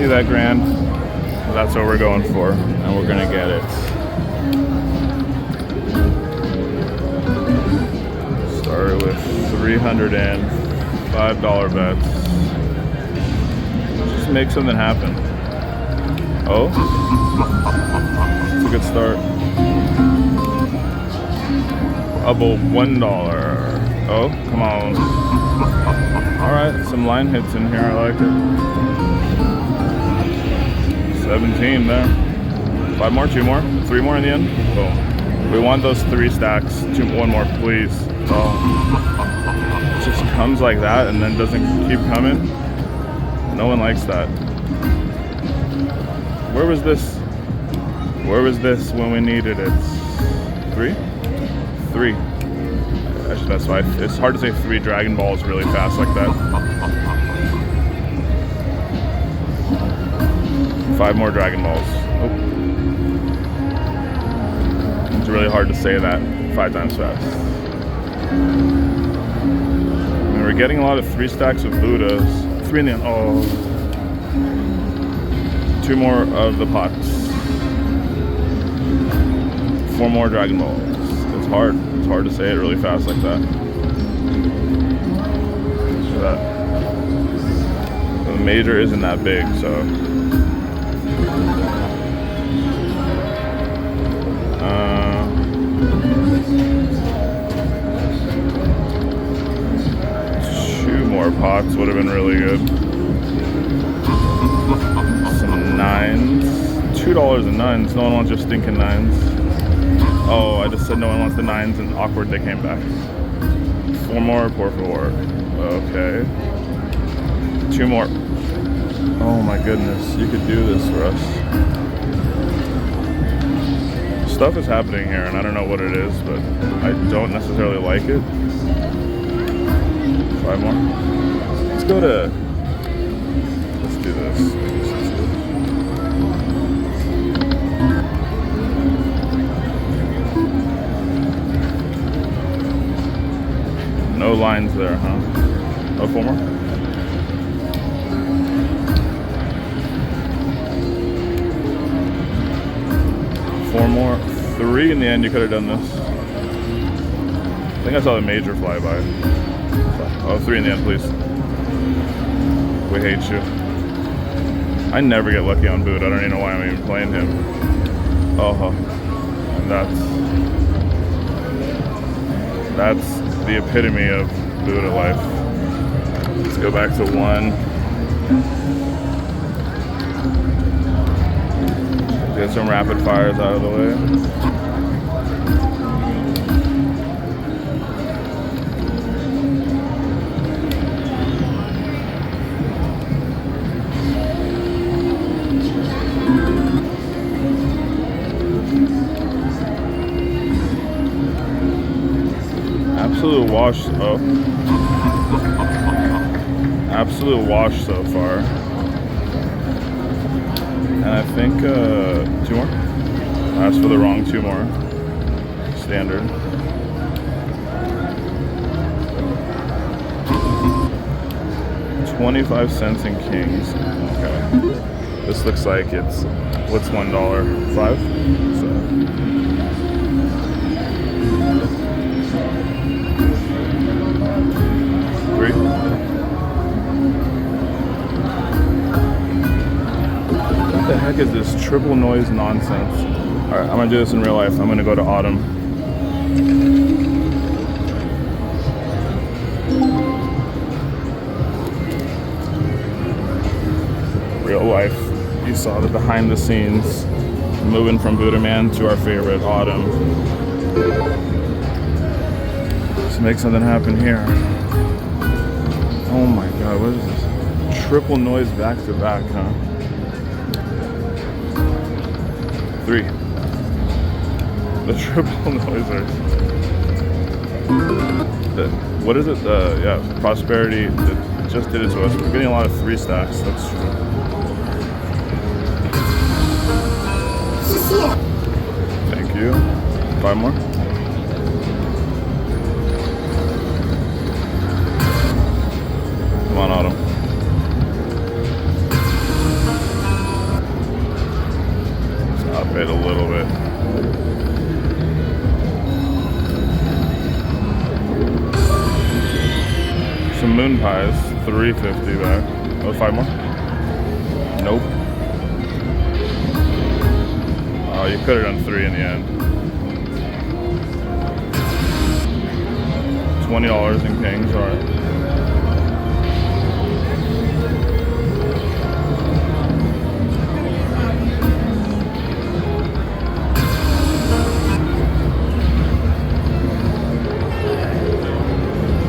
see that grand? That's what we're going for, and we're gonna get it. Started with $305 bets. Just make something happen. Oh, it's a good start. Double $1. Oh, come on. All right, some line hits in here. I like it. 17 there. 5 more, 2 more, 3 more in the end. Boom. We want those 3 stacks. 1 more, please. Oh, it just comes like that and then doesn't keep coming. No one likes that. Where was this? Where was this when we needed it? 3? 3. I should specify. It's hard to say 3 Dragon Balls really fast like that. 5 more Dragon Balls. Oh. It's really hard to say that 5 times fast. I mean, we're getting a lot of 3 stacks of Buddhas. 3 in the end. Oh. 2 more of the pots. 4 more Dragon Balls. It's hard. It's hard to say it really fast like that. So that the major isn't that big, so. Two more pots would have been really good. Some 9s. $2 in 9s. No one wants your stinking 9s. Oh, I just said no one wants the 9s and awkward they came back. 4 more, por favor. Okay. 2 more. Oh my goodness, you could do this for us. Stuff is happening here and I don't know what it is, but I don't necessarily like it. 5 more. Let's go to, let's do this. No lines there, huh? Oh, 4 more? Four more. 3 in the end, you could have done this. I think I saw the major fly by. Oh, 3 in the end, please. We hate you. I never get lucky on boot. I don't even know why I'm even playing him. Oh, that's the epitome of Buddha life. Let's go back to 1. Get some rapid fires out of the way. Absolute wash. Oh. Absolute wash so far. And I think 2 more. I asked for the wrong 2 more. Standard. $0.25 in kings. Okay. This looks like it's, what's $1? 5? So. What the heck is this triple noise nonsense? Alright, I'm gonna do this in real life. I'm gonna go to autumn. Real life. You saw the behind the scenes. Moving from Buddha Man to our favorite autumn. Let's make something happen here. Oh my god, what is this? Triple noise back to back, huh? 3. The triple noisers. What is it? Yeah, prosperity. It just did it to us. We're getting a lot of 3 stacks. That's true. Thank you. 5 more. Come on, Autumn. pies, 350 back. Oh, 5 more? Nope. Oh, you could have done 3 in the end. $20 in kings, alright.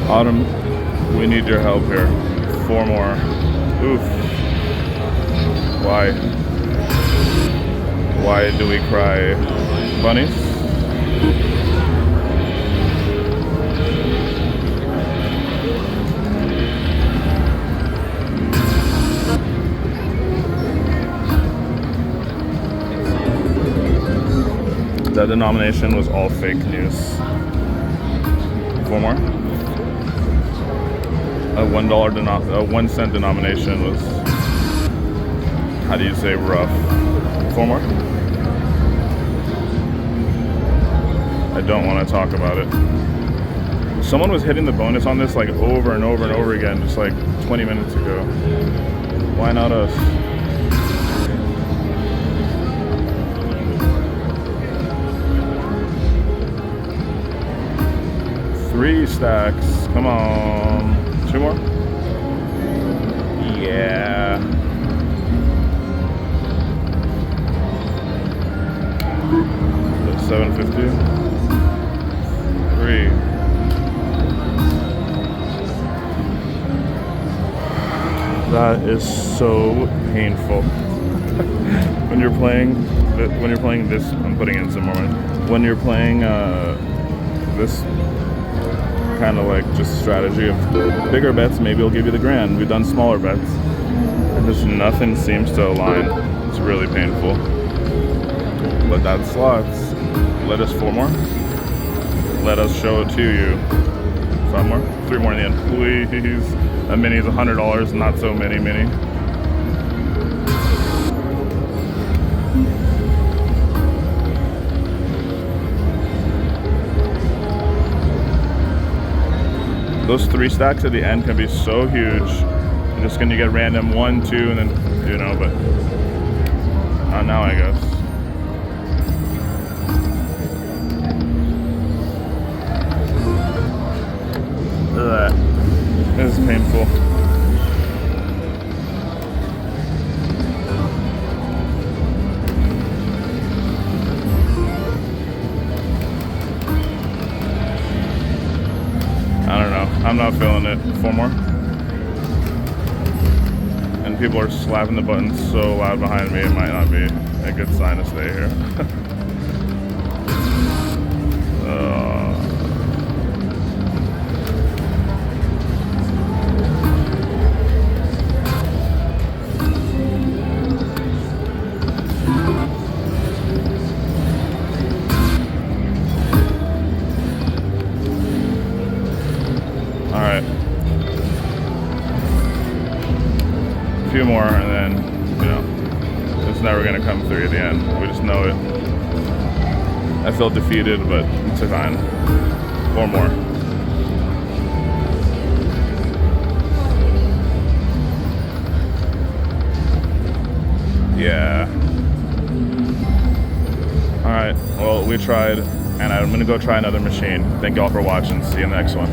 Autumn, we need your help here. 4 more. Oof. Why? Why do we cry? Bunnies? That denomination was all fake news. 4 more. A $1 cent denomination was, how do you say, rough? 4 more. I don't want to talk about it. Someone was hitting the bonus on this like over and over and over again, just like 20 minutes ago. Why not us? Three stacks. Come on. 2 more? Yeah. That's 750. 3. That is so painful. When you're playing this, I'm putting in some more. When you're playing this kind of like just strategy of bigger bets, maybe it'll give you the grand. We've done smaller bets and just nothing seems to align. It's really painful, but that's slots. Let us 4 more. Let us show it to you. 5 more. 3 more in the end, please. A mini is $100, not so many mini. Those 3 stacks at the end can be so huge. You're just gonna get random 1, 2, and then, you know, but not now, I guess. Ugh. This is painful. I don't know. I'm not feeling it. 4 more. And people are slapping the buttons so loud behind me, it might not be a good sign to stay here. Alright. A few more and then, you know, it's never going to come through at the end. We just know it. I felt defeated, but it's fine. 4 more. Yeah. Alright, well, we tried, and I'm going to go try another machine. Thank y'all for watching. See you in the next one.